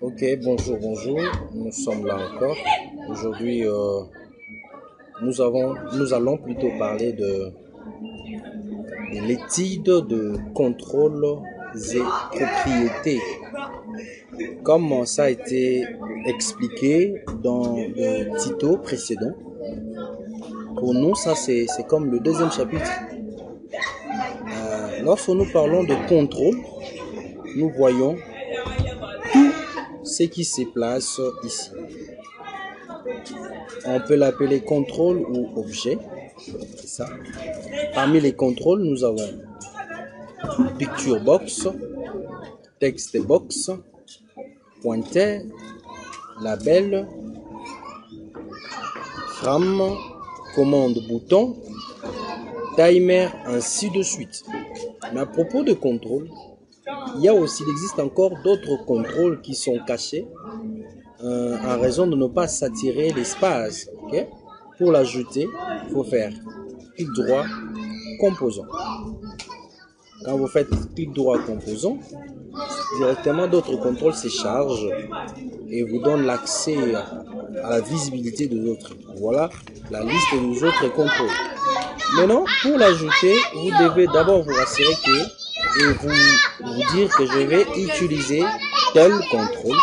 Ok, bonjour, bonjour. Nous sommes là encore. Aujourd'hui, nous allons plutôt parler de l'étude de contrôles et propriétés. Comme ça a été expliqué dans le tuto précédent, pour nous, ça c'est comme le deuxième chapitre. Lorsque nous parlons de contrôle, nous voyons tout ce qui se place ici. On peut l'appeler contrôle ou objet. C'est ça. Parmi les contrôles, nous avons picture box, text box, pointer, label, frame, commande bouton, timer, ainsi de suite. Mais à propos de contrôle, il existe encore d'autres contrôles qui sont cachés en raison de ne pas s'attirer l'espace. Okay? Pour l'ajouter, il faut faire clic droit, composant. Quand vous faites clic droit, composant, directement d'autres contrôles se chargent et vous donnent l'accès à la visibilité des autres. Voilà la liste des autres contrôles. Maintenant, pour l'ajouter, vous devez d'abord vous rassurer et vous dire que je vais utiliser tel contrôle.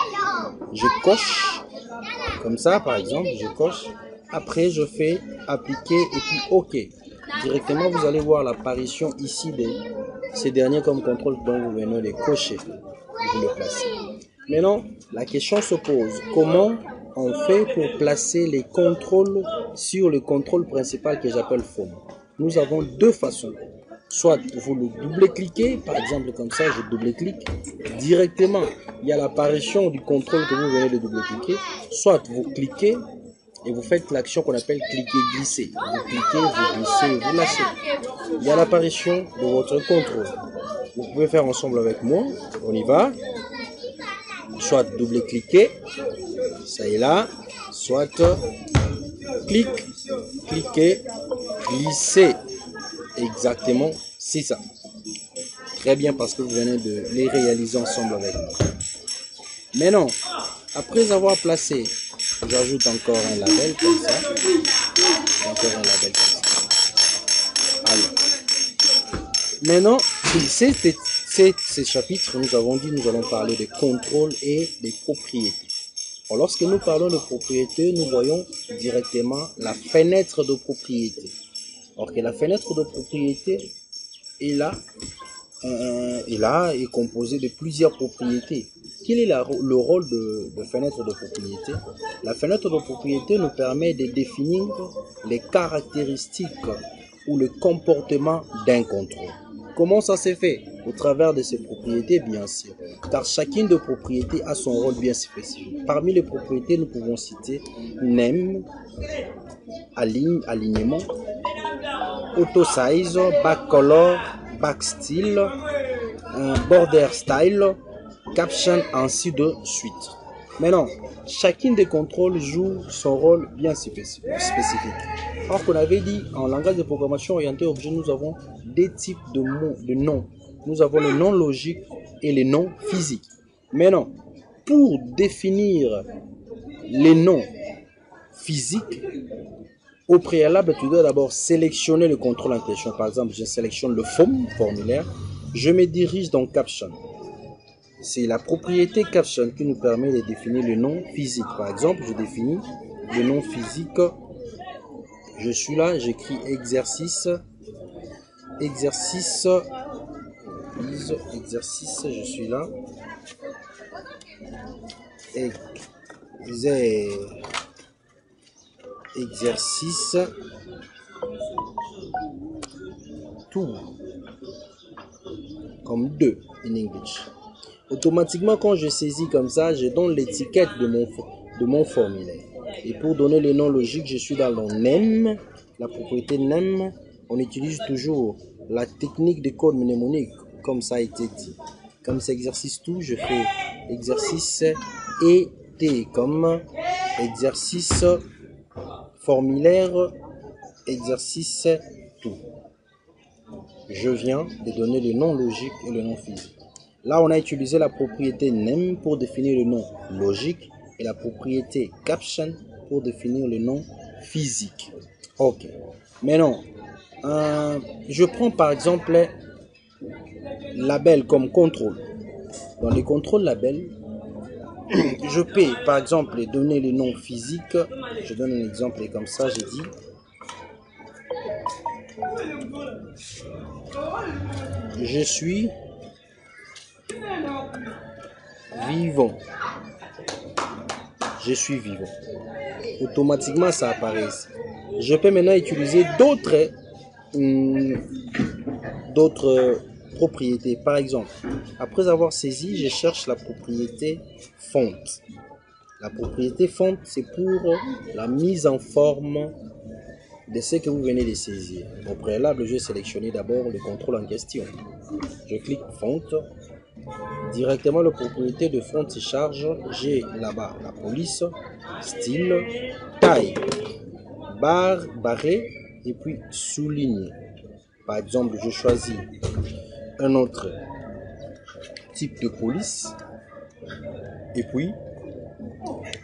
Je coche, comme ça par exemple, je coche. Après, je fais appliquer et puis OK. Directement, vous allez voir l'apparition ici de ces derniers comme contrôle dont vous venez de cocher. Vous le placez. Maintenant, la question se pose. Comment on fait pour placer les contrôles sur le contrôle principal que j'appelle forme? Nous avons deux façons. Soit vous le double-cliquez, par exemple comme ça, je double-clique. Directement, il y a l'apparition du contrôle que vous venez de double-cliquer. Soit vous cliquez et vous faites l'action qu'on appelle cliquer-glisser. Vous cliquez, vous glissez, vous lâchez. Il y a l'apparition de votre contrôle. Vous pouvez faire ensemble avec moi. On y va. Soit double-cliquer, ça est là. Soit cliquer, glisser. Exactement, c'est ça. Très bien parce que vous venez de les réaliser ensemble avec moi. Maintenant, après avoir placé, j'ajoute encore un label comme ça. Encore un label comme ça. Alors, maintenant, ces chapitres, nous avons dit, nous allons parler de contrôle et des propriétés. Alors, lorsque nous parlons de propriétés, nous voyons directement la fenêtre de propriété. Or que la fenêtre de propriété est composée de plusieurs propriétés. Quel est le rôle de fenêtre de propriété? La fenêtre de propriété nous permet de définir les caractéristiques ou le comportement d'un contrôle. Comment ça s'est fait? Au travers de ces propriétés, bien sûr. Car chacune de propriétés a son rôle bien spécifique. Parmi les propriétés, nous pouvons citer name, alignement, auto size, back color, back style, border style, caption, ainsi de suite. Maintenant, chacune des contrôles joue son rôle bien spécifique. Or qu'on avait dit, en langage de programmation orienté objet, nous avons deux types de noms. Nous avons le nom logique et les noms physiques. Maintenant, pour définir les noms physiques, au préalable, tu dois d'abord sélectionner le contrôle en question. Par exemple, je sélectionne le formulaire. Je me dirige dans Caption. C'est la propriété Caption qui nous permet de définir le nom physique. Par exemple, je définis le nom physique. Je suis là, j'écris exercice, je suis là. Exercice tout comme 2 en English. Automatiquement, quand je saisis comme ça, je donne l'étiquette de mon formulaire. Et pour donner le nom logique, je suis dans le name, la propriété name. On utilise toujours la technique de code mnémonique, comme ça a été dit. Comme c'est exercice tout, je fais exercice et T comme exercice formulaire, exercice tout. Je viens de donner le nom logique et le nom physique. Là, on a utilisé la propriété name pour définir le nom logique et la propriété caption pour définir le nom physique. Ok. Maintenant, je prends par exemple label comme contrôle. Dans les contrôles labels, je peux par exemple donner le nom physique. Je donne un exemple comme ça, j'ai dit je suis vivant. Je suis vivant. Automatiquement, ça apparaît ici. Je peux maintenant utiliser d'autres propriétés. Par exemple, après avoir saisi, je cherche la propriété font. La propriété font, c'est pour la mise en forme de ce que vous venez de saisir. Au préalable, je vais sélectionner d'abord le contrôle en question. Je clique font. Directement, la propriété de font se charge. J'ai là-bas la police, style, taille, barre, barré et puis souligné. Par exemple, je choisis un autre type de police et puis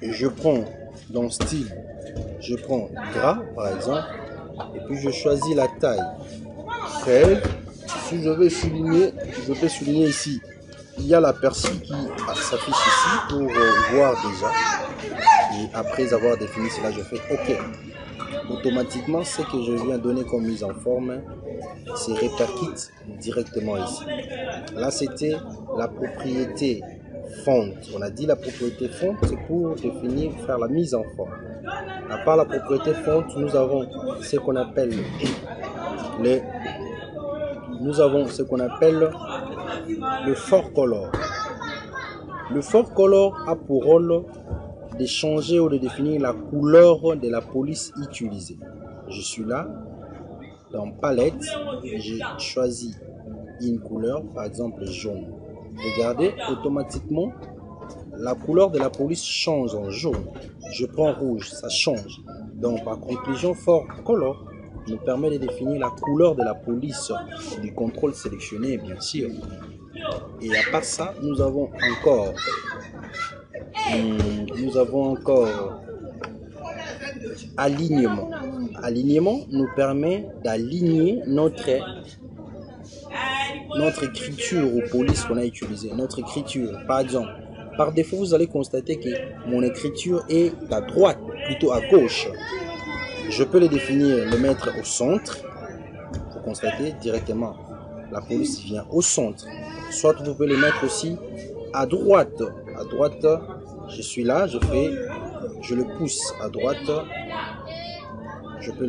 je prends dans style, je prends gras par exemple et puis je choisis la taille. Très, si je veux souligner, je peux souligner ici. Il y a la persil qui s'affiche ici pour voir déjà. Et après avoir défini cela, je fais OK. Automatiquement, ce que je viens donner comme mise en forme se répercute directement ici. Là, c'était la propriété font. On a dit la propriété font, c'est pour définir, faire la mise en forme. À part la propriété font, nous avons ce qu'on appelle le fort color. Le fort color a pour rôle de changer ou de définir la couleur de la police utilisée. Je suis là, dans palette, j'ai choisi une couleur, par exemple jaune. Regardez, automatiquement, la couleur de la police change en jaune. Je prends rouge, ça change. Donc, par conclusion, fort color nous permet de définir la couleur de la police du contrôle sélectionné, bien sûr. Et à part ça, nous avons encore alignement. Alignement nous permet d'aligner notre écriture aux polices qu'on a utilisées. Notre écriture, par exemple, par défaut, vous allez constater que mon écriture est à droite, plutôt à gauche. Je peux le définir, le mettre au centre. Vous constatez directement, la police vient au centre. Soit vous pouvez le mettre aussi à droite. À droite, je suis là, je le pousse à droite. Je peux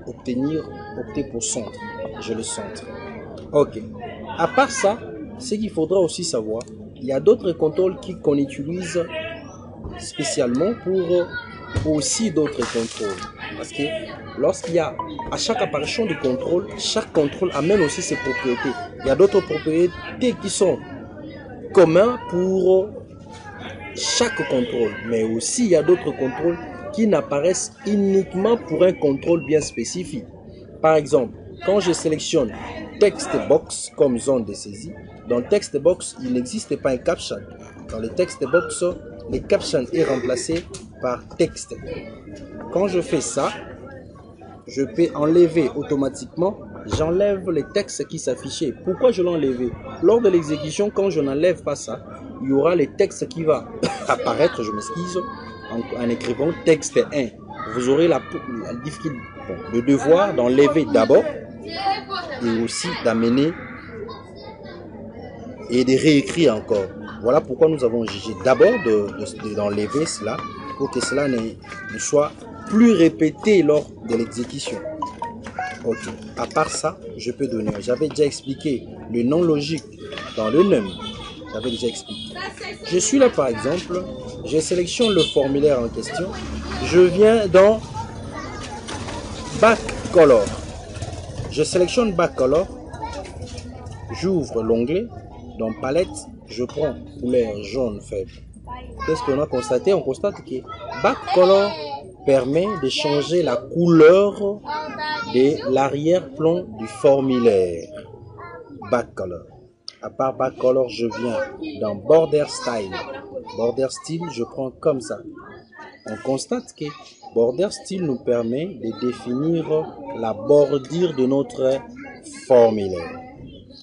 opter pour centre. Je le centre. Ok. À part ça, ce qu'il faudra aussi savoir, il y a d'autres contrôles qu'on utilise spécialement pour aussi d'autres contrôles. Parce que lorsqu'il y a à chaque apparition de contrôle, chaque contrôle amène aussi ses propriétés. Il y a d'autres propriétés qui sont communes pour chaque contrôle, mais aussi il y a d'autres contrôles qui n'apparaissent uniquement pour un contrôle bien spécifique. Par exemple, quand je sélectionne text box comme zone de saisie, dans text box, il n'existe pas un caption. Dans le text box, le caption est remplacé par texte. Quand je fais ça, je peux enlever automatiquement, j'enlève les textes qui s'affichaient. Pourquoi je l'ai enlevé? Lors de l'exécution, quand je n'enlève pas ça, il y aura les textes qui vont apparaître, je m'excuse, en écrivant texte 1. Vous aurez la difficulté, le devoir d'enlever d'abord et aussi d'amener et de réécrire encore. Voilà pourquoi nous avons jugé d'abord d'enlever cela pour que cela ne soit plus répété lors de l'exécution. Ok. À part ça, je peux donner. J'avais déjà expliqué le nom logique dans le num. J'avais déjà expliqué. Je suis là par exemple, je sélectionne le formulaire en question. Je viens dans Back Color. Je sélectionne Back Color. J'ouvre l'onglet. Dans Palette, je prends couleur jaune faible. Qu'est-ce qu'on a constaté? On constate que Back Color permet de changer la couleur de l'arrière-plan du formulaire. Back Color. À part Backcolor, je viens dans Border Style. Border Style, je prends comme ça. On constate que Border Style nous permet de définir la bordure de notre formulaire.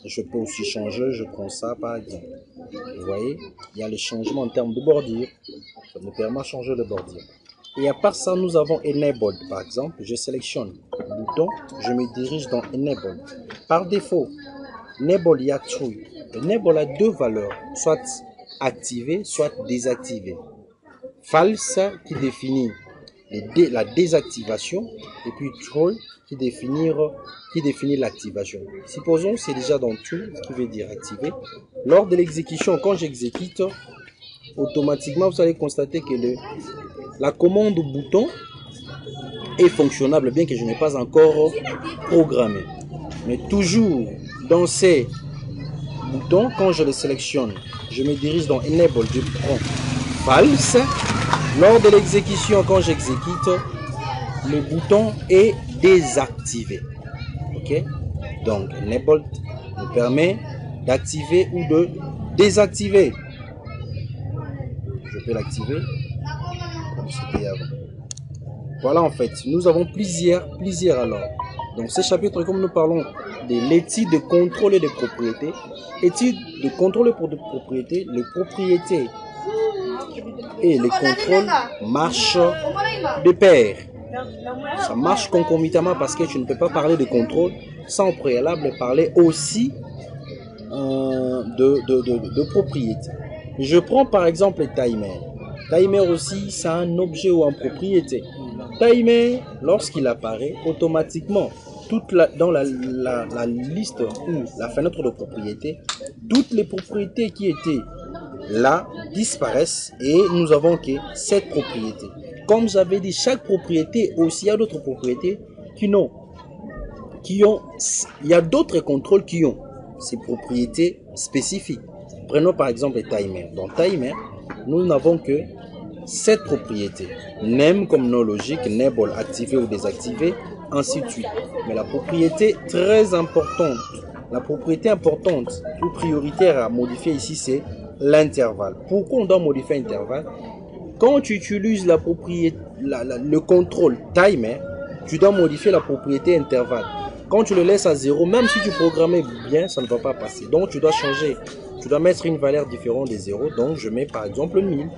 Je peux aussi changer, je prends ça par exemple. Vous voyez, il y a les changements en termes de bordure. Ça nous permet de changer de bordure. Et à part ça, nous avons Enabled. Par exemple, je sélectionne le bouton, je me dirige dans Enabled. Par défaut, Enable, il y a True. Enable a deux valeurs, soit activé, soit désactivé. False qui définit la désactivation et puis True qui définit l'activation. Supposons c'est déjà dans True, ce qui veut dire activé. Lors de l'exécution, quand j'exécute, automatiquement vous allez constater que la commande bouton est fonctionnable bien que je n'ai pas encore programmé. Mais toujours dans ces boutons, quand je les sélectionne, je me dirige dans Enable, je prends False. Lors de l'exécution, quand j'exécute, le bouton est désactivé. Ok? Donc, Enable nous permet d'activer ou de désactiver. Je peux l'activer comme c'était avant. Voilà en fait, nous avons plusieurs alors. Donc ce chapitre, comme nous parlons de l'étude de contrôle des propriétés, étude de contrôle de propriétés, les propriétés et les contrôles marchent de pair. Ça marche concomitamment parce que tu ne peux pas parler de contrôle sans au préalable parler aussi de propriété. Je prends par exemple le timer. Timer aussi, c'est un objet ou une propriété. Timer, lorsqu'il apparaît, automatiquement, dans la liste ou la fenêtre de propriété, toutes les propriétés qui étaient là disparaissent et nous avons que cette propriété. Comme j'avais dit, chaque propriété aussi, il y a d'autres propriétés il y a d'autres contrôles qui ont ces propriétés spécifiques. Prenons par exemple le timer. Dans timer, nous n'avons que cette propriété. Name comme nom logique, enable activé ou désactivé, ainsi de suite. Mais la propriété très importante, la propriété importante ou prioritaire à modifier ici, c'est l'intervalle. Pourquoi on doit modifier l'intervalle? Quand tu utilises la propriété, le contrôle timer, tu dois modifier la propriété intervalle. Quand tu le laisses à 0, même si tu programmais bien, ça ne va pas passer. Donc tu dois changer, tu dois mettre une valeur différente des 0. Donc je mets par exemple 1000.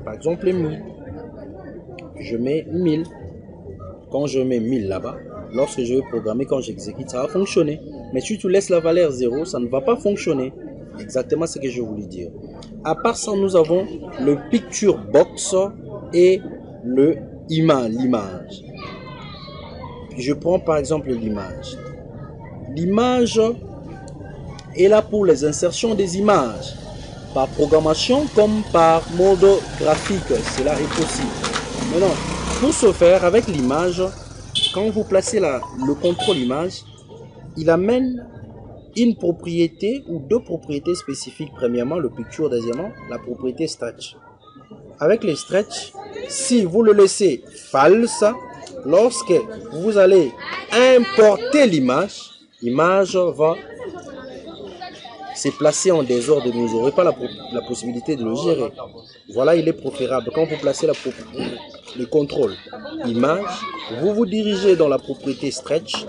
Par exemple 1000. Je mets 1000. Quand je mets 1000 là-bas, lorsque je vais programmer, quand j'exécute, ça va fonctionner. Mais si tu laisses la valeur 0, ça ne va pas fonctionner. Exactement ce que je voulais dire. À part ça, nous avons le picture box et l'image. Je prends par exemple l'image. L'image est là pour les insertions des images. Par programmation comme par mode graphique, cela est possible. Maintenant, pour ce faire, avec l'image, quand vous placez le contrôle image, il amène une propriété ou deux propriétés spécifiques. Premièrement, le picture. Deuxièmement, la propriété stretch. Avec les stretch, si vous le laissez false, lorsque vous allez importer l'image, l'image va se placer en désordre. Vous n'aurez pas la possibilité de le gérer. Voilà, il est préférable. Quand vous placez le contrôle image, vous vous dirigez dans la propriété stretch,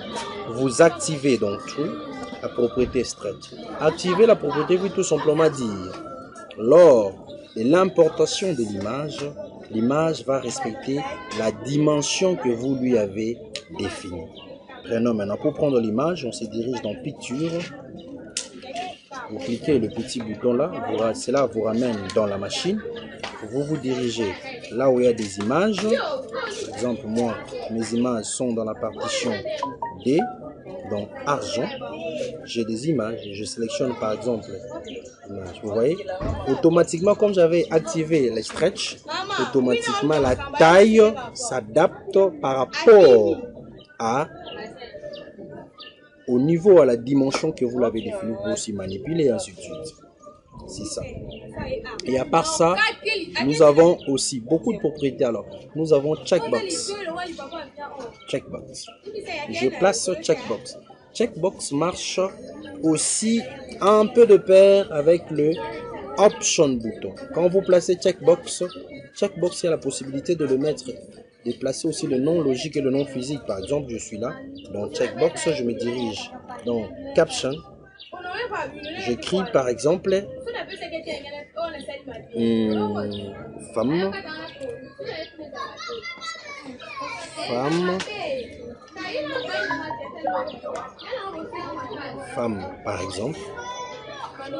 vous activez donc true la propriété stretch. Activer la propriété veut tout simplement dire lors de l'importation de l'image, l'image va respecter la dimension que vous lui avez définie. Prenons maintenant, pour prendre l'image, on se dirige dans picture. Vous cliquez le petit bouton là, cela vous ramène dans la machine. Vous vous dirigez là où il y a des images. Par exemple, moi, mes images sont dans la partition D, donc argent. J'ai des images, je sélectionne par exemple l'image. Vous voyez, automatiquement, comme j'avais activé les stretch, automatiquement la taille s'adapte par rapport au niveau, à la dimension que vous l'avez définie pour aussi manipuler et ainsi de suite. C'est ça. Et à part ça, nous avons aussi beaucoup de propriétés. Alors, nous avons checkbox. Checkbox. Je place ce checkbox. Checkbox marche aussi un peu de pair avec le Option bouton. Quand vous placez checkbox, checkbox, il y a la possibilité de le mettre, de placer aussi le nom logique et le nom physique. Par exemple, je suis là, dans checkbox, je me dirige dans caption. J'écris par exemple femme, par exemple.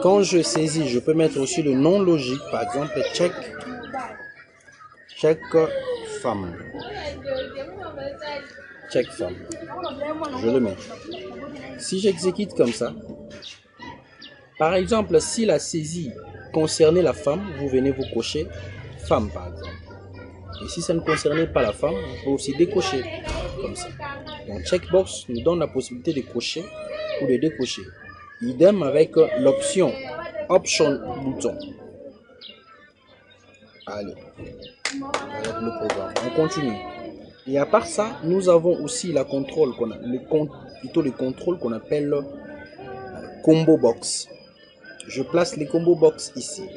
Quand je saisis, je peux mettre aussi le nom logique, par exemple check femme. Check femme. Je le mets. Si j'exécute comme ça, par exemple, si la saisie concernait la femme, vous venez vous cocher femme par exemple. Et si ça ne concernait pas la femme, vous pouvez aussi décocher comme ça. Donc checkbox nous donne la possibilité de cocher ou de décocher. Idem avec l'option Option bouton. Allez, avec le programme. On continue. Et à part ça, nous avons aussi la contrôle le contrôle qu'on appelle combo box. Je place les combo box ici.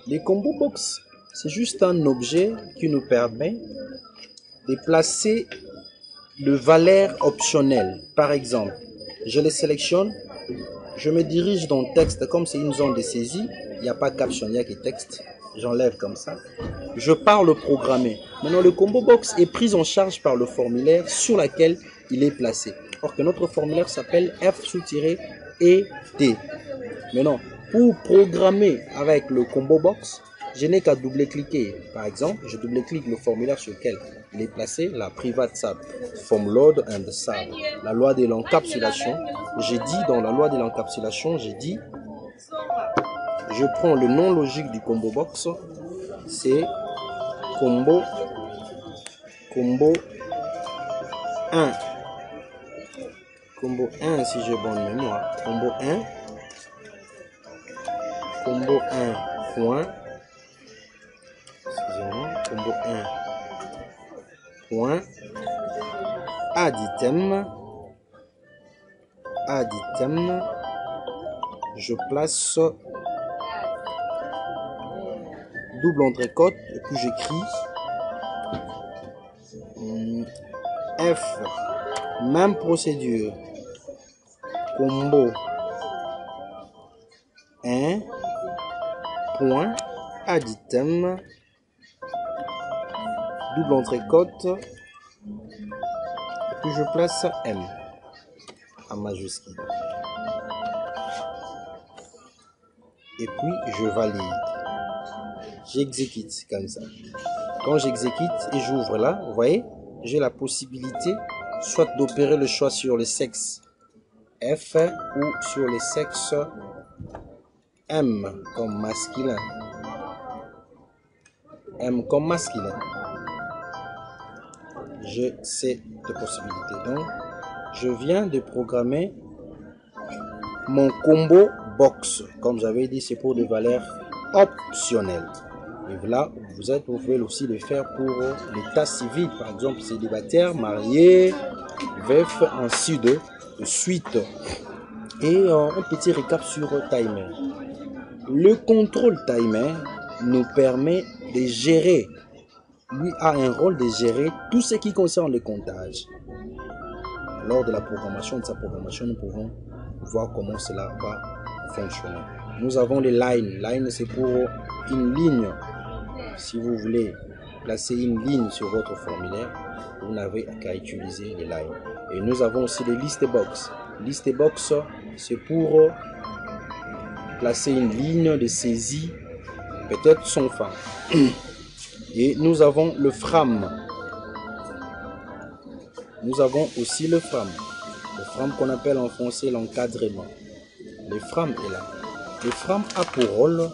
Les combo box, c'est juste un objet qui nous permet de placer le valeur optionnel. Par exemple, je les sélectionne, je me dirige dans texte, comme c'est une zone de saisie, il n'y a pas caption, il n'y a que texte. J'enlève comme ça. Je pars le programmer. Maintenant, le combo box est pris en charge par le formulaire sur lequel il est placé. Or que notre formulaire s'appelle F-E-T. Maintenant, pour programmer avec le combo box, je n'ai qu'à double-cliquer. Par exemple, je double-clique le formulaire sur lequel il est placé, la private SAP, from load and SAP, la loi de l'encapsulation. J'ai dit dans la loi de l'encapsulation, j'ai dit, je prends le nom logique du combo box, c'est combo 1. Combo 1 si j'ai bonne mémoire. Combo 1. Combo 1 point. Excusez-moi. Combo 1 point. Add item. Je place double entrecôte et puis j'écris F. Même procédure. Combo 1 point add item double entrecôte et puis je place M en majuscule et puis je valide, j'exécute comme ça. Quand j'exécute et j'ouvre là, vous voyez, j'ai la possibilité soit d'opérer le choix sur le sexe F ou sur le sexe M comme masculin. M comme masculin. J'ai ces deux possibilités. Donc, je viens de programmer mon combo box. Comme j'avais dit, c'est pour des valeurs optionnelles. Et là, vous pouvez aussi le faire pour l'état civil. Par exemple, célibataire, marié, veuf, ainsi de suite. Et un petit récap sur timer. Le contrôle timer nous permet de gérer, lui a un rôle de gérer tout ce qui concerne le comptage. Lors de la programmation, de sa programmation, nous pouvons voir comment cela va fonctionner. Nous avons les lines. Line, c'est pour une ligne. Si vous voulez placer une ligne sur votre formulaire, vous n'avez qu'à utiliser les lines. Et nous avons aussi les list box. List box, c'est pour placer une ligne de saisie, peut-être sans fin. Et nous avons le frame. Nous avons aussi le frame. Le frame qu'on appelle en français l'encadrement. Le frame est là. Le frame a pour rôle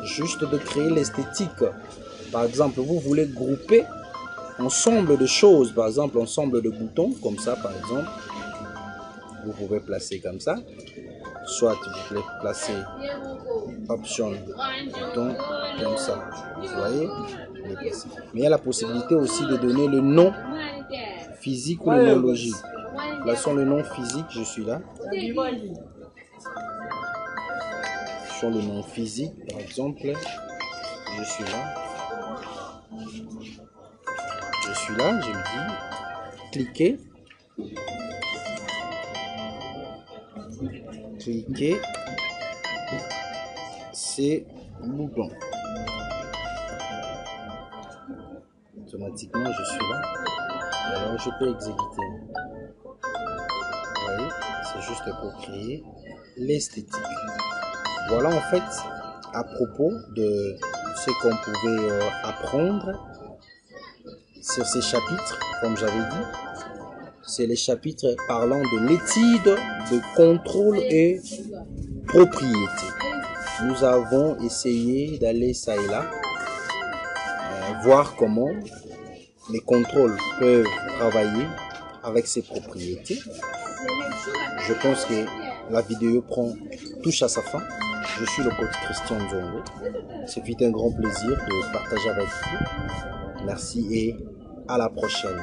juste de créer l'esthétique. Par exemple, vous voulez grouper ensemble de choses, par exemple ensemble de boutons, comme ça par exemple. Vous pouvez placer comme ça. Soit vous pouvez placer option bouton comme ça. Vous voyez? Mais il y a la possibilité aussi de donner le nom physique ou le nom logique. Plaçons le nom physique, je suis là. Sur le nom physique, par exemple, je suis là. Je suis là, je me dis, cliquez. Cliquez ces boutons. Automatiquement, je suis là. Alors, je peux exécuter. Vous voyez, c'est juste pour créer l'esthétique. Voilà en fait à propos de ce qu'on pouvait apprendre sur ces chapitres, comme j'avais dit. C'est les chapitres parlant de l'étude de contrôle et propriété. Nous avons essayé d'aller ça et là, voir comment les contrôles peuvent travailler avec ces propriétés. Je pense que la vidéo touche à sa fin. Je suis le coach Christian Nzongo. Ce fut un grand plaisir de partager avec vous. Merci et à la prochaine.